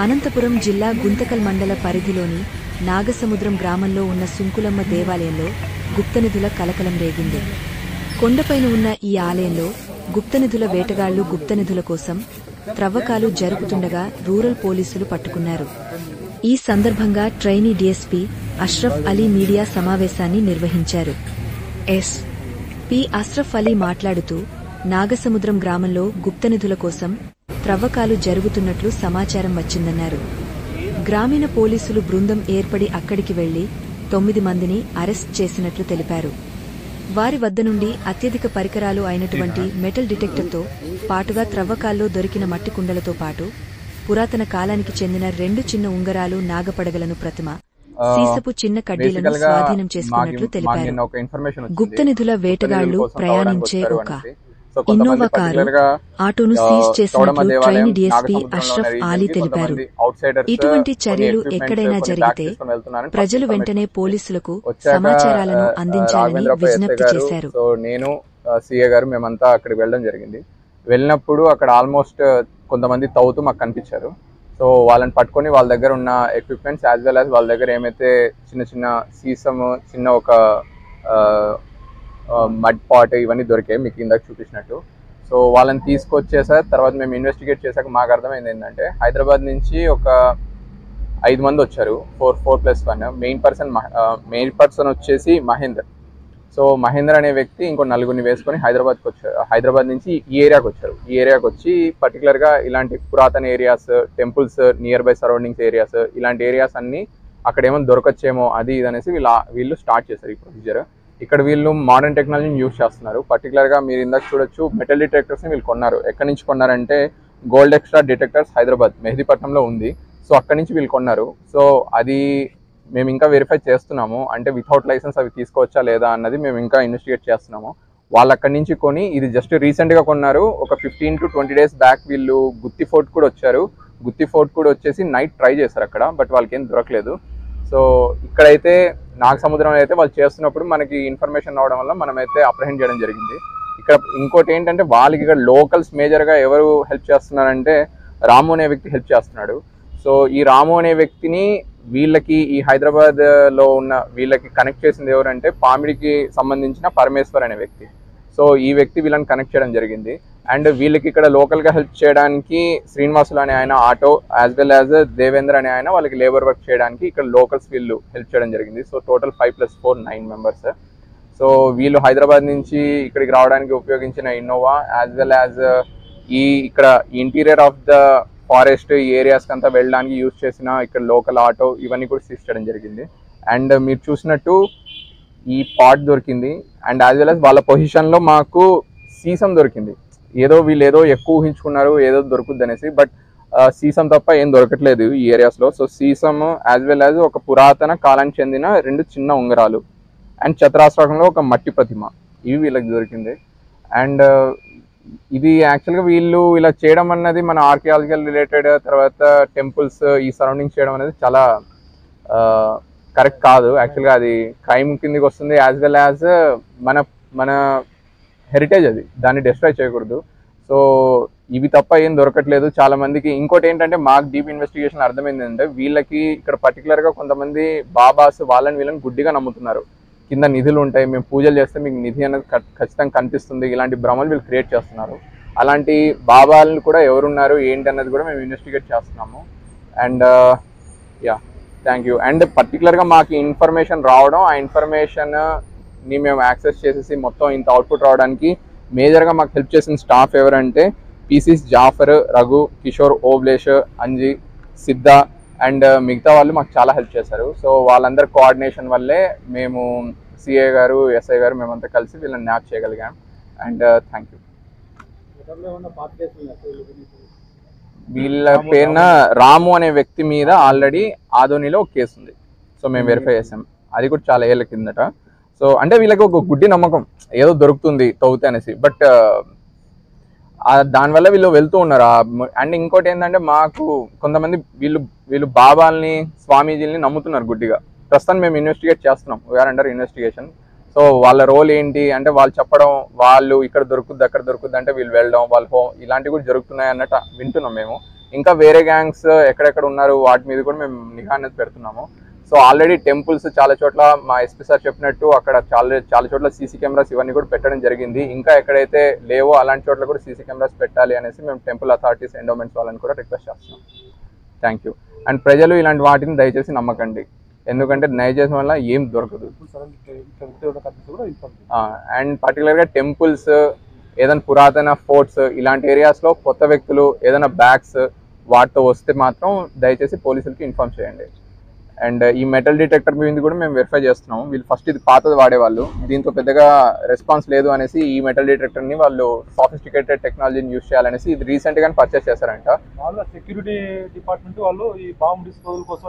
అనంతపురం జిల్లా గుంతకల్ మండల పరిధిలోని నాగసముద్రం గ్రామంలో ఉన్న సుంకులమ్మ దేవాలయంలో గుప్తనిధుల కలకలం రేగింది. కొండపైన ఉన్న ఈ ఆలయంలో గుప్తనిధుల వేటగాళ్లు గుప్తనిధుల కోసం త్రవ్వకాలు జరుపుతుండగా రూరల్ పోలీసులు పట్టుకున్నారు. ఈ సందర్భంగా trainee DSP Ashraf Ali media సమావేశాన్ని నిర్వహించారు. ఎస్.పి. అష్రఫ్ అలీ మాట్లాడుతూ నాగసముద్రం గ్రామంలో గుప్తనిధుల కోసం త్రవ్వకాలు జరుగుతున్నట్లు సమాచారం వచ్చిందన్నారు. గ్రామీణ పోలీసులు బృందం ఏర్పడి అక్కడికి వెళ్లి 9 మందిని అరెస్ట్ చేసినట్లు తెలిపారు. వారి వద్ద నుండి అత్యధిక పరికరాలు అయినటువంటి మెటల్ డిటెక్టర్తో పాటుగా త్రవ్వకాల్లో దొరికిన మట్టి కుండలతో పాటు పురాతన కాలానికి చెందిన 2 చిన్న ఉంగరాలు, నాగపడగలను, ప్రతిమ, సీసపు చిన్న కడ్డీలను స్వాధీనం చేసుకున్నట్లు తెలిపారు. గుప్తనిధుల వేటగాళ్లు ప్రయాణించే ఒక ఇన్నోవా కారు, ఆటోను సీజ్ చేసినట్లు ట్రైనీ డీఎస్పీ అష్రఫ్ ఆలీ తెలిపారు. ఇటువంటి చర్యలు ఎక్కడైనా జరిగితే ప్రజలు వెంటనే పోలీసులకు సమాచారాలను అందించాలని విజ్ఞప్తి చేశారు. నేను సీఏ గారు మేమంతా అక్కడికి వెళ్ళడం జరిగింది. వెళ్ళినప్పుడు అక్కడ ఆల్మోస్ట్ కొంతమంది తవ్వుతూ మాకు కనిపించారు. సో వాళ్ళని పట్టుకొని వాళ్ళ దగ్గర ఉన్న ఎక్విప్మెంట్స్ యాజ్ వెల్ యాజ్ వాళ్ళ దగ్గర ఏమైతే చిన్న చిన్న సీసము, చిన్న ఒక మడ్ పాట్ ఇవన్నీ దొరికాయి మీకు ఇందాక చూపించినట్టు. సో వాళ్ళని తీసుకొచ్చేసారు. తర్వాత మేము ఇన్వెస్టిగేట్ చేశాక మాకు అర్థమైంది ఏంటంటే హైదరాబాద్ నుంచి ఒక 5 మంది వచ్చారు. 4+1. మెయిన్ పర్సన్ వచ్చేసి మహేందర్. సో మహేందర్ అనే వ్యక్తి ఇంకో 4గురిని వేసుకొని హైదరాబాద్కి వచ్చారు. హైదరాబాద్ నుంచి ఈ ఏరియాకి వచ్చారు. ఈ ఏరియాకి వచ్చి పర్టికులర్గా ఇలాంటి పురాతన areas, temples, near by surroundings areas, ఇలాంటి ఏరియాస్ అన్నీ అక్కడ ఏమైనా దొరకచ్చేమో అది ఇది అనేసి వీళ్ళు స్టార్ట్ చేశారు ఈ ప్రొసీజర్. ఇక్కడ వీళ్ళు మోడర్న్ టెక్నాలజీని యూజ్ చేస్తున్నారు. పర్టికులర్గా మీరు ఇందాక చూడొచ్చు, మెటల్ డిటెక్టర్స్ని వీళ్ళు కొన్నారు. ఎక్కడి నుంచి కొన్నారంటే గోల్డ్ ఎక్స్ట్రా డిటెక్టర్స్ హైదరాబాద్ మెహదీపట్నంలో ఉంది. సో అక్కడి నుంచి వీళ్ళు కొన్నారు. సో అది మేము ఇంకా వెరిఫై చేస్తున్నాము. అంటే వితౌట్ లైసెన్స్ అవి తీసుకోవచ్చా లేదా అన్నది మేము ఇంకా ఇన్వెస్టిగేట్ చేస్తున్నాము. వాళ్ళు అక్కడి నుంచి కొని ఇది జస్ట్ రీసెంట్గా కొన్నారు. ఒక 15 to 20 days బ్యాక్ వీళ్ళు గుత్తి ఫోర్ట్ కూడా వచ్చారు. గుత్తి ఫోర్ట్ కూడా వచ్చేసి నైట్ ట్రై చేశారు అక్కడ, బట్ వాళ్ళకి ఏం దొరకలేదు. సో ఇక్కడైతే నాగసముద్రంలో అయితే వాళ్ళు చేస్తున్నప్పుడు మనకి ఇన్ఫర్మేషన్ రావడం వల్ల మనమైతే అప్రహెండ్ చేయడం జరిగింది. ఇక్కడ ఇంకోటి ఏంటంటే వాళ్ళకి ఇక్కడ లోకల్స్ మేజర్గా ఎవరు హెల్ప్ చేస్తున్నారంటే రాము అనే వ్యక్తి హెల్ప్ చేస్తున్నాడు. సో ఈ రాము అనే వ్యక్తిని వీళ్ళకి ఈ హైదరాబాద్లో ఉన్న వీళ్ళకి కనెక్ట్ చేసింది ఎవరంటే పామిడికి సంబంధించిన పరమేశ్వర్ అనే వ్యక్తి. సో ఈ వ్యక్తి వీళ్ళని కనెక్ట్ చేయడం జరిగింది. అండ్ వీళ్ళకి ఇక్కడ లోకల్గా హెల్ప్ చేయడానికి శ్రీనివాసులు అనే ఆయన auto, as well as Devendra అనే ఆయన వాళ్ళకి లేబర్ వర్క్ చేయడానికి ఇక్కడ లోకల్స్ వీళ్ళు హెల్ప్ చేయడం జరిగింది. So total 5+4 9 members. సో వీళ్ళు హైదరాబాద్ నుంచి ఇక్కడికి రావడానికి ఉపయోగించిన ఇన్నోవా, యాజ్ వెల్ యాజ్ ఇక్కడ ఇంటీరియర్ ఆఫ్ ద ఫారెస్ట్ ఏరియాస్కి అంతా వెళ్ళడానికి యూజ్ చేసిన ఇక్కడ లోకల్ ఆటో ఇవన్నీ కూడా సీజ్ చేయడం జరిగింది. అండ్ మీరు చూసినట్టు ఈ పాట్ దొరికింది. అండ్ యాజ్ వెల్ యాజ్ వాళ్ళ పొజిషన్లో మాకు సీసం దొరికింది. వీళ్ళు ఏదో ఎక్కువ ఊహించుకున్నారు ఏదో దొరుకుద్ది అనేసి, బట్ సీసం తప్ప ఏం దొరకట్లేదు ఈ ఏరియాస్లో. So sesame as well as ఒక పురాతన కాలానికి చెందిన 2 చిన్న ఉంగరాలు అండ్ చతురాస్రాకంలో ఒక మట్టి ప్రతిమ, ఇవి వీళ్ళకి దొరికింది. అండ్ ఇది యాక్చువల్గా వీళ్ళు ఇలా చేయడం అన్నది మన ఆర్కియాలజికల్ రిలేటెడ్, తర్వాత టెంపుల్స్ ఈ సరౌండింగ్స్ చేయడం అనేది చాలా కరెక్ట్ కాదు. యాక్చువల్గా అది క్రైమ్ కిందకి వస్తుంది. యాజ్ వెల్ యాజ్ మన హెరిటేజ్ అది, దాన్ని డిస్ట్రాయ్ చేయకూడదు. సో ఇవి తప్ప ఏం దొరకట్లేదు చాలా మందికి. ఇంకోటి ఏంటంటే మాకు డీప్ ఇన్వెస్టిగేషన్ అర్థమైంది అంటే వీళ్ళకి ఇక్కడ పర్టికులర్గా కొంతమంది బాబాస్ వీళ్ళని గుడ్డిగా నమ్ముతున్నారు. కింద నిధులు ఉంటాయి, మేము పూజలు చేస్తే మీకు నిధి అనేది ఖచ్చితంగా కనిపిస్తుంది, ఇలాంటి భ్రమలు వీళ్ళు క్రియేట్ చేస్తున్నారు. అలాంటి బాబాలను కూడా ఎవరున్నారు ఏంటి అన్నది కూడా మేము ఇన్వెస్టిగేట్ చేస్తున్నాము. And thank you. అండ్ పర్టికులర్గా మాకు ఇన్ఫర్మేషన్ రావడం, ఆ ఇన్ఫర్మేషన్ని మేము యాక్సెస్ చేసేసి మొత్తం ఇంత అవుట్పుట్ రావడానికి మేజర్గా మాకు హెల్ప్ చేసిన స్టాఫ్ ఎవరంటే పీసీస్ జాఫర్, రఘు, కిషోర్, ఓబ్లేష్, అంజీ, సిద్ధ అండ్ మిగతా వాళ్ళు మాకు చాలా హెల్ప్ చేశారు. సో వాళ్ళందరి కోఆర్డినేషన్ వల్లే మేము సిఏ గారు, ఎస్ఐ గారు మేమంతా కలిసి వీళ్ళని న్యాప్ చేయగలిగాం. And thank you. వీళ్ళ పేరున రాము అనే వ్యక్తి మీద ఆల్రెడీ ఆదోనిలో ఒక కేసు ఉంది. సో మేము వెరిఫై చేసాం, అది కూడా చాలా ఏళ్ళ కిందట. సో అంటే వీళ్ళకి ఒక గుడ్డి నమ్మకం ఏదో దొరుకుతుంది తవ్వుతే అనేసి, బట్ దానివల్ల వీళ్ళు వెళ్తూ ఉన్నారు. అండ్ ఇంకోటి ఏంటంటే మాకు కొంతమంది వీళ్ళు బాబాల్ని, స్వామీజీల్ని నమ్ముతున్నారు గుడ్డిగా. ప్రస్తుతం మేము ఇన్వెస్టిగేట్ చేస్తున్నాం, వీఆర్ అండర్ ఇన్వెస్టిగేషన్. సో వాళ్ళ రోల్ ఏంటి అంటే వాళ్ళు చెప్పడం, వాళ్ళు ఇక్కడ దొరుకుద్ది అక్కడ దొరుకుద్ది అంటే వీళ్ళు వెళ్ళడం, వాళ్ళు ఇలాంటివి కూడా జరుగుతున్నాయి అన్నట్టు వింటున్నాం మేము. ఇంకా వేరే గ్యాంగ్స్ ఎక్కడెక్కడ ఉన్నారు వాటి మీద కూడా మేము నిఘా అనేది పెడుతున్నాము. సో ఆల్రెడీ టెంపుల్స్ చాలా చోట్ల మా ఎస్పీ సార్ చెప్పినట్టు అక్కడ చాలా చోట్ల సీసీ కెమెరాస్ ఇవన్నీ కూడా పెట్టడం జరిగింది. ఇంకా ఎక్కడైతే లేవో అలాంటి చోట్ల కూడా సీసీ కెమెరాస్ పెట్టాలి అనేసి మేము టెంపుల్ అథారిటీస్ ఎండోమెంట్స్ వాళ్ళని కూడా రిక్వెస్ట్ చేస్తున్నాం. Thank you. అండ్ ప్రజలు ఇలాంటి వాటిని దయచేసి నమ్మకండి, ఎందుకంటే దయచేసిన వల్ల ఏం దొరకదు. అండ్ పర్టికులర్గా టెంపుల్స్, ఏదైనా పురాతన ఫోర్ట్స్ ఇలాంటి ఏరియాస్లో కొత్త వ్యక్తులు ఏదైనా బ్యాగ్స్ వాటితో వస్తే మాత్రం దయచేసి పోలీసులకి ఇన్ఫార్మ్ చేయండి. అండ్ ఈ మెటల్ డిటెక్టర్ మీద కూడా మేము వెరిఫై చేస్తున్నాము. వీళ్ళు ఫస్ట్ ఇది పాతది వాడేవాళ్ళు, దీంతో పెద్దగా రెస్పాన్స్ లేదు అనేసి ఈ మెటల్ డిటెక్టర్ని వాళ్ళు సాఫిస్టికేటెడ్ టెక్నాలజీని యూజ్ చేయాలనేసి ఇది రీసెంట్గానే పర్చేస్ చేశారంట. సెక్యూరిటీ డిపార్ట్మెంట్ వాళ్ళు ఈ బాంబ్ డిస్పోజల్ కోసం